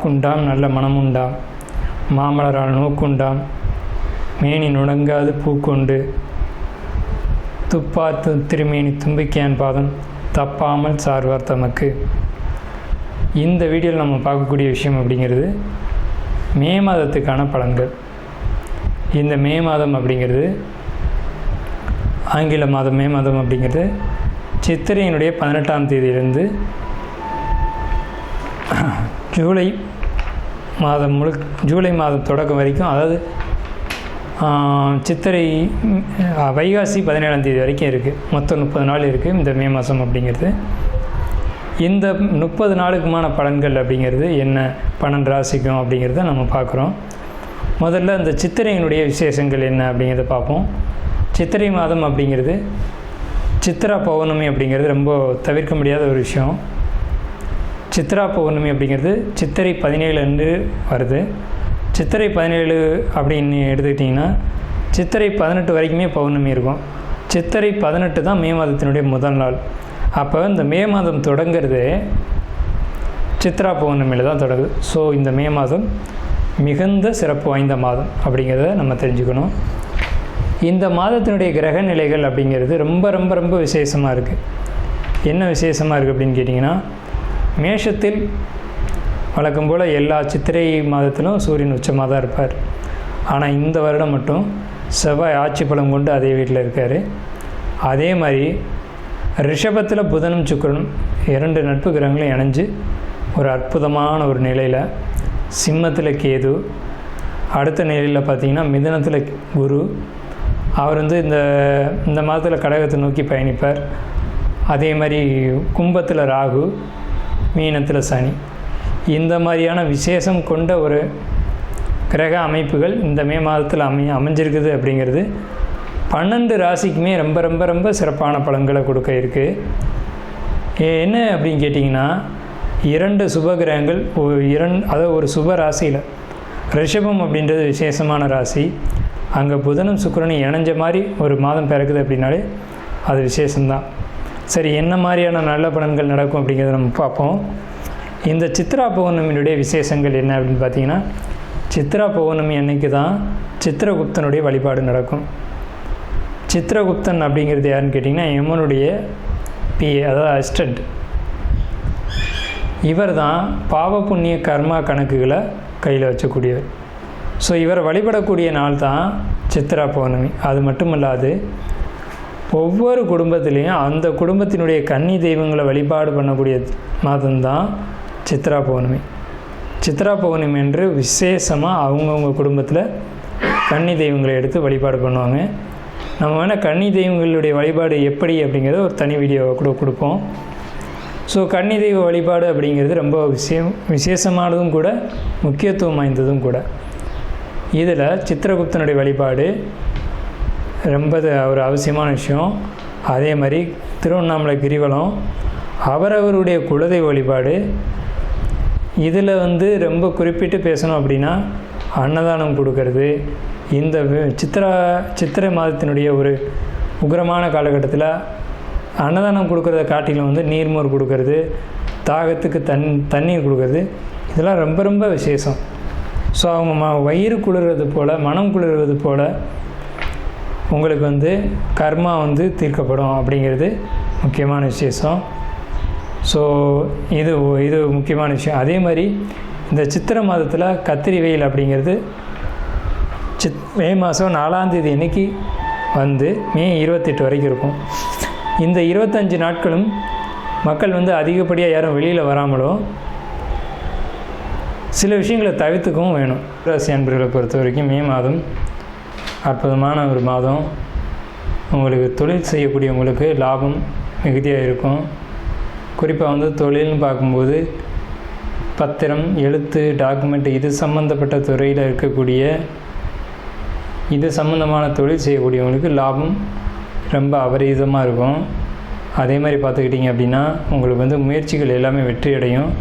வாக்குண்டாம் நல்ல மனமுண்டாம், மாமலரால் நோக்குண்டாம், மேனி நுடங்காது பூக்கொண்டு, துப்பார் திருமேனி தும்பிக்கையான் பாதம் தப்பாமல் சார்வார் தமக்கு. இந்த வீடியோவில் நம்ம பார்க்கக்கூடிய விஷயம் அப்படிங்கிறது மே மாதத்துக்கான பலன்கள். இந்த மே மாதம் அப்படிங்கிறது ஆங்கில மாதம் மே மாதம் அப்படிங்கிறது சித்திரையினுடைய 18ஆம் தேதியிலிருந்து ஜூலை மாதம் தொடக்கம் வரைக்கும், அதாவது சித்திரை வைகாசி 17ஆம் தேதி வரைக்கும் இருக்குது. மொத்தம் 30 நாள் இருக்குது இந்த மே மாதம் அப்படிங்கிறது. இந்த 30 நாளுக்குமான பலன்கள் அப்படிங்கிறது என்ன, 12 ராசிக்கும் அப்படிங்கிறத நம்ம பார்க்குறோம். முதல்ல இந்த சித்திரையினுடைய விசேஷங்கள் என்ன அப்படிங்கிறத பார்ப்போம். சித்திரை மாதம் அப்படிங்கிறது சித்ரா பௌர்ணமி அப்படிங்கிறது ரொம்ப தவிர்க்க முடியாத ஒரு விஷயம். சித்ரா பௌர்ணமி அப்படிங்கிறது சித்திரை 17 அன்று வருது. சித்திரை 17 அப்படின்னு எடுத்துக்கிட்டிங்கன்னா சித்திரை 18 வரைக்குமே பௌர்ணமி இருக்கும். சித்திரை 18 தான் மே மாதத்தினுடைய முதல் நாள். அப்போ இந்த மே மாதம் தொடங்கிறது சித்ரா பௌர்ணமியில் தான் தொடங்குது. ஸோ இந்த மே மாதம் மிகுந்த சிறப்பு வாய்ந்த மாதம் அப்படிங்கிறத நம்ம தெரிஞ்சுக்கணும். இந்த மாதத்தினுடைய கிரக நிலைகள் அப்படிங்கிறது ரொம்ப ரொம்ப ரொம்ப விசேஷமாக இருக்குது. என்ன விசேஷமாக இருக்குது அப்படின்னு கேட்டிங்கன்னா, மேஷத்தில் வழக்கம் போல் எல்லா சித்திரை மாதத்திலும் சூரியன் உச்சமாக தான் இருப்பார். ஆனால் இந்த வருடம் மட்டும் செவ்வாய் ஆட்சி பலம் கொண்டு அதே வீட்டில் இருக்கார். அதே மாதிரி ரிஷபத்தில் புதனும் சுக்கிரனும் 2 நட்பு கிரகங்களும் இணைஞ்சு ஒரு அற்புதமான ஒரு நிலையில், சிம்மத்தில் கேது, அடுத்த நிலையில் பார்த்திங்கன்னா மிதுனத்தில் குரு, அவர் இந்த மாதத்தில் கடகத்தை நோக்கி பயணிப்பார். அதே மாதிரி கும்பத்தில் ராகு, மீனத்தில் சனி. இந்த மாதிரியான விசேஷம் கொண்ட ஒரு கிரக அமைப்புகள் இந்த மே மாதத்தில் அமைஞ்சிருக்குது அப்படிங்கிறது 12 ராசிக்குமே ரொம்ப ரொம்ப ரொம்ப சிறப்பான பலன்களை கொடுக்க இருக்குது. என்ன அப்படின்னு கேட்டிங்கன்னா, 2 சுப கிரகங்கள் அதாவது ஒரு சுப ராசியில், ரிஷபம் அப்படின்றது விசேஷமான ராசி, அங்கே புதனும் சுக்கிரனும் இணைஞ்ச மாதிரி ஒரு மாதம் பிறக்குது அப்படின்னாலே அது விசேஷம்தான். சரி, என்ன மாதிரியான நல்ல பலன்கள் நடக்கும் அப்படிங்கிறத நம்ம பார்ப்போம். இந்த சித்ரா பௌர்ணமியினுடைய விசேஷங்கள் என்ன அப்படின்னு பார்த்தீங்கன்னா, சித்ரா பௌர்ணமி அன்னைக்கு தான் சித்திரகுப்தனுடைய வழிபாடு நடக்கும். சித்திரகுப்தன் அப்படிங்கிறது யாருன்னு கேட்டிங்கன்னா, யமனுடைய பிஏ, அதாவது அசிஸ்டண்ட். இவர் தான் பாவ புண்ணிய கர்மா கணக்குகளை கையில் வச்சக்கூடியவர். ஸோ இவரை வழிபடக்கூடிய நாள் தான் சித்ரா பௌர்ணமி. அது மட்டும் இல்லாது ஒவ்வொரு குடும்பத்திலையும் அந்த குடும்பத்தினுடைய கன்னி தெய்வங்களை வழிபாடு பண்ணக்கூடிய மாதம்தான் சித்ரா பௌர்ணமி. சித்ரா பௌர்ணமி என்று விசேஷமாக அவங்கவுங்க குடும்பத்தில் கன்னி தெய்வங்களை எடுத்து வழிபாடு பண்ணுவாங்க. நம்ம வேணால் கன்னி தெய்வங்களுடைய வழிபாடு எப்படி அப்படிங்கிறத ஒரு தனி வீடியோவை கூட கொடுப்போம். ஸோ கன்னி தெய்வ வழிபாடு அப்படிங்கிறது ரொம்ப விசேஷமானதும் கூட, முக்கியத்துவம் வாய்ந்ததும் கூட. இதில் சித்திரகுப்தனுடைய வழிபாடு ரொம்ப ஒரு அவசியமான விஷயம். அதே மாதிரி திருவண்ணாமலை கிரிவலம், அவரவருடைய குலதெய்வ வழிபாடு. இதில் ரொம்ப குறிப்பிட்டு பேசணும் அப்படின்னா அன்னதானம் கொடுக்கறது. இந்த சித்திரை மாதத்தினுடைய ஒரு உக்கிரமான காலகட்டத்தில் அன்னதானம் கொடுக்குறத காட்டிலும் நீர்மோர் கொடுக்கறது, தாகத்துக்கு தண்ணீர் கொடுக்கறது, இதெல்லாம் ரொம்ப ரொம்ப விசேஷம். ஸோ அவங்க வயிறு குளிர்றது போல், மனம் குளிர்வது போல் உங்களுக்கு கர்மா தீர்க்கப்படும் அப்படிங்கிறது முக்கியமான விசேஷம். ஸோ இது முக்கியமான விஷயம். அதே மாதிரி இந்த சித்திரை மாதத்தில் கத்திரி வெயில் அப்படிங்கிறது மே மாதம் 4ஆம் தேதி அன்னைக்கு மே 28 வரைக்கும் இருக்கும். இந்த 25 நாட்களும் மக்கள் அதிகப்படியாக யாரும் வெளியில் வராமலும் சில விஷயங்களை தவிர்த்துக்கவும் வேணும். ராசி அன்பர்களை பொறுத்த வரைக்கும் மே மாதம் அற்புதமான ஒரு மாதம். உங்களுக்கு தொழில் செய்யக்கூடியவங்களுக்கு லாபம் மிகுதியாக இருக்கும். குறிப்பாக தொழில்னு பார்க்கும்போது பத்திரம், எழுத்து, டாக்குமெண்ட், இது சம்மந்தப்பட்ட துறையில் இருக்கக்கூடிய, இது சம்மந்தமான தொழில் செய்யக்கூடியவங்களுக்கு லாபம் ரொம்ப அபரிதமாக இருக்கும். அதே மாதிரி பார்த்துக்கிட்டிங்க அப்படின்னா உங்களுக்கு முயற்சிகள் எல்லாமே வெற்றி அடையும்.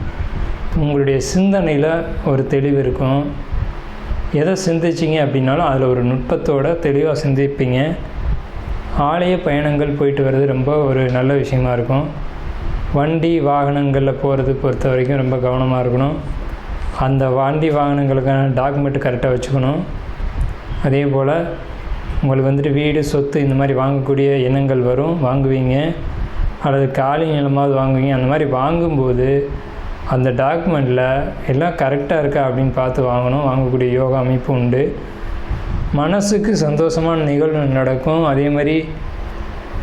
உங்களுடைய சிந்தனையில் ஒரு தெளிவு இருக்கும். எதை சிந்திச்சிங்க அப்படின்னாலும் அதில் ஒரு நுட்பத்தோடு தெளிவாக சிந்திப்பீங்க. ஆலய பயணங்கள் போயிட்டு வர்றது ரொம்ப ஒரு நல்ல விஷயமா இருக்கும். வண்டி வாகனங்களில் போகிறது பொறுத்த வரைக்கும் ரொம்ப கவனமாக இருக்கணும். அந்த வண்டி வாகனங்களுக்கான டாக்குமெண்ட்டு கரெக்டாக வச்சுக்கணும். அதே போல் உங்களுக்கு வந்துட்டு வீடு சொத்து இந்த மாதிரி வாங்கக்கூடிய எண்ணங்கள் வரும், வாங்குவீங்க, அல்லது காலி நிலமாவது வாங்குவீங்க. அந்த மாதிரி வாங்கும்போது அந்த டாக்குமெண்ட்டில் எல்லாம் கரெக்டாக இருக்கா அப்படின்னு பார்த்து வாங்கணும். வாங்கக்கூடிய யோகா அமைப்பு உண்டு. மனசுக்கு சந்தோஷமான நிகழ்வு நடக்கும். அதே மாதிரி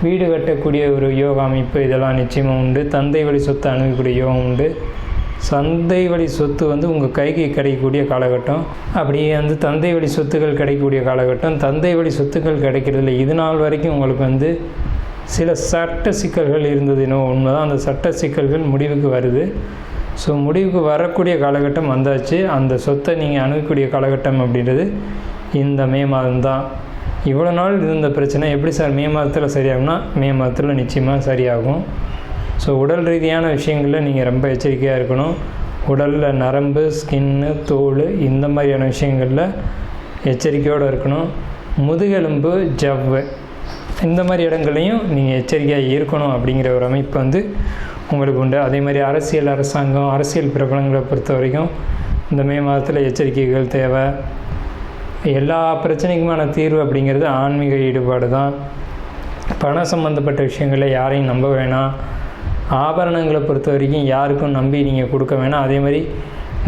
வீடு கட்டக்கூடிய ஒரு யோகா அமைப்பு இதெல்லாம் நிச்சயமாக உண்டு. தந்தை வழி சொத்து அணுகக்கூடிய யோகம் உண்டு. சந்தை வழி சொத்து வந்து உங்கள் கைக்கு கிடைக்கக்கூடிய காலகட்டம். அப்படியே வந்து தந்தை வழி சொத்துக்கள் கிடைக்கக்கூடிய காலகட்டம். தந்தை வழி சொத்துக்கள் கிடைக்கிறதில்ல. இது நாள் வரைக்கும் உங்களுக்கு வந்து சில சட்ட சிக்கல்கள் இருந்தது, இன்னும் உண்மைதான். அந்த சட்ட சிக்கல்கள் முடிவுக்கு வருது. ஸோ முடிவுக்கு வரக்கூடிய காலகட்டம் வந்தாச்சு. அந்த சொத்தை நீங்கள் அணுகக்கூடிய காலகட்டம் அப்படின்றது இந்த மே மாதம் தான். இவ்வளோ நாள் இருந்த பிரச்சனை எப்படி சார் மே மாதத்தில் சரியாகும்னா, மே மாதத்தில் நிச்சயமாக சரியாகும். ஸோ உடல் ரீதியான விஷயங்களில் நீங்கள் ரொம்ப எச்சரிக்கையாக இருக்கணும். உடலில் நரம்பு, ஸ்கின்னு, தோல் இந்த மாதிரியான விஷயங்களில் எச்சரிக்கையோடு இருக்கணும். முதுகெலும்பு, ஜவ்வு இந்த மாதிரி இடங்கள்லையும் நீங்கள் எச்சரிக்கையாக இருக்கணும் அப்படிங்கிற ஒரு அமைப்பு வந்து உங்களுக்கு உண்டு. அதே மாதிரி அரசியல், அரசாங்கம், அரசியல் பிரபலங்களை பொறுத்த வரைக்கும் இந்த மே மாதத்தில் எச்சரிக்கைகள் தேவை. எல்லா பிரச்சனைக்குமான தீர்வு அப்படிங்கிறது ஆன்மீக ஈடுபாடு தான். பணம் சம்மந்தப்பட்ட விஷயங்களில் யாரையும் நம்ப வேணாம். ஆபரணங்களை பொறுத்த வரைக்கும் யாருக்கும் நம்பி நீங்கள் கொடுக்க வேணாம். அதே மாதிரி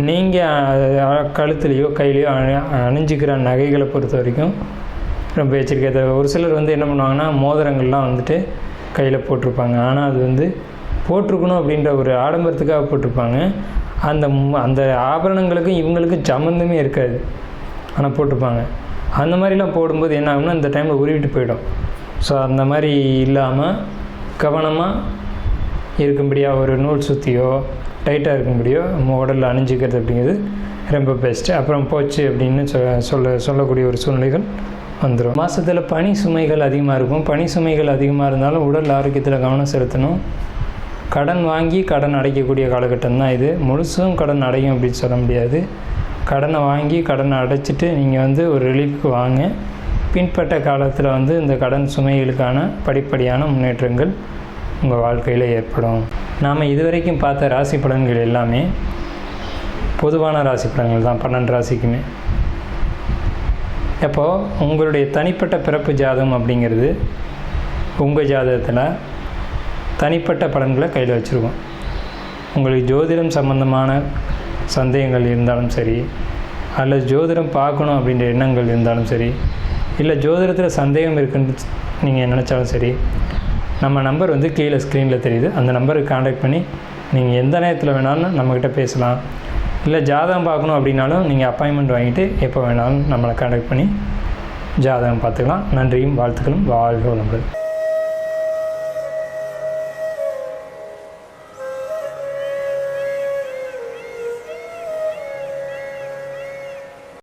நீங்கள் கழுத்துலேயோ கையிலையோ அணிஞ்சிக்கிற நகைகளை பொறுத்த வரைக்கும் ரொம்ப எச்சரிக்கை தேவை. ஒரு சிலர் வந்து என்ன பண்ணுவாங்கன்னா, மோதிரங்கள்லாம் வந்துட்டு கையில் போட்டிருப்பாங்க. ஆனால் அது வந்து போட்டிருக்கணும் அப்படின்ற ஒரு ஆடம்பரத்துக்காக போட்டிருப்பாங்க. அந்த ஆபரணங்களுக்கும் இவங்களுக்கும் சம்மந்தமே இருக்காது, ஆனால் போட்டிருப்பாங்க. அந்த மாதிரிலாம் போடும்போது என்ன ஆகும்னா, இந்த டைமில் உருவிட்டு போயிடும். ஸோ அந்த மாதிரி இல்லாமல் கவனமாக இருக்கும்படியாக ஒரு நூல் சுற்றியோ டைட்டாக இருக்கும்படியோ நம்ம உடலில் அணிஞ்சிக்கிறது அப்படிங்கிறது ரொம்ப பெஸ்ட்டு. அப்புறம் போச்சு அப்படின்னு சொல்லக்கூடிய ஒரு சூழ்நிலைகள் வந்துடும். மாதத்தில் பனி சுமைகள் அதிகமாக இருக்கும். பனி சுமைகள் அதிகமாக இருந்தாலும் உடல் ஆரோக்கியத்தில் கவனம் செலுத்தணும். கடன் வாங்கி கடன் அடைக்கக்கூடிய காலகட்டம் தான் இது. முழுசும் கடன் அடையும் அப்படின்னு சொல்ல முடியாது. கடனை வாங்கி கடனை அடைச்சிட்டு நீங்கள் வந்து ஒரு ரிலீஃப்க்கு வாங்க. பின்பற்ற காலத்தில் வந்து இந்த கடன் சுமைகளுக்கான படிப்படியான முன்னேற்றங்கள் உங்கள் வாழ்க்கையில் ஏற்படும். நாம் இதுவரைக்கும் பார்த்த ராசி பலன்கள் எல்லாமே பொதுவான ராசி பலன்கள் தான், 12 ராசிக்குமே. அப்போது உங்களுடைய தனிப்பட்ட பிறப்பு ஜாதகம் அப்படிங்கிறது உங்கள் ஜாதகத்தில் தனிப்பட்ட பலன்களை கையில் வச்சுருக்கோம். உங்களுக்கு ஜோதிடம் சம்பந்தமான சந்தேகங்கள் இருந்தாலும் சரி, அல்லது ஜோதிடம் பார்க்கணும் அப்படின்ற எண்ணங்கள் இருந்தாலும் சரி, இல்லை ஜோதிடத்தில் சந்தேகம் இருக்குன்னு நீங்கள் நினச்சாலும் சரி, நம்ம நம்பர் வந்து கீழே ஸ்க்ரீனில் தெரியுது. அந்த நம்பருக்கு கான்டாக்ட் பண்ணி நீங்கள் எந்த நேரத்தில் வேணாலும் நம்மக்கிட்ட பேசலாம். இல்லை ஜாதகம் பார்க்கணும் அப்படின்னாலும் நீங்கள் அப்பாயின்மெண்ட் வாங்கிட்டு எப்போ வேணாலும் நம்மளை கான்டாக்ட் பண்ணி ஜாதகம் பார்த்துக்கலாம். நன்றியும் வாழ்த்துக்களும். வாழ்க வளமுடன்.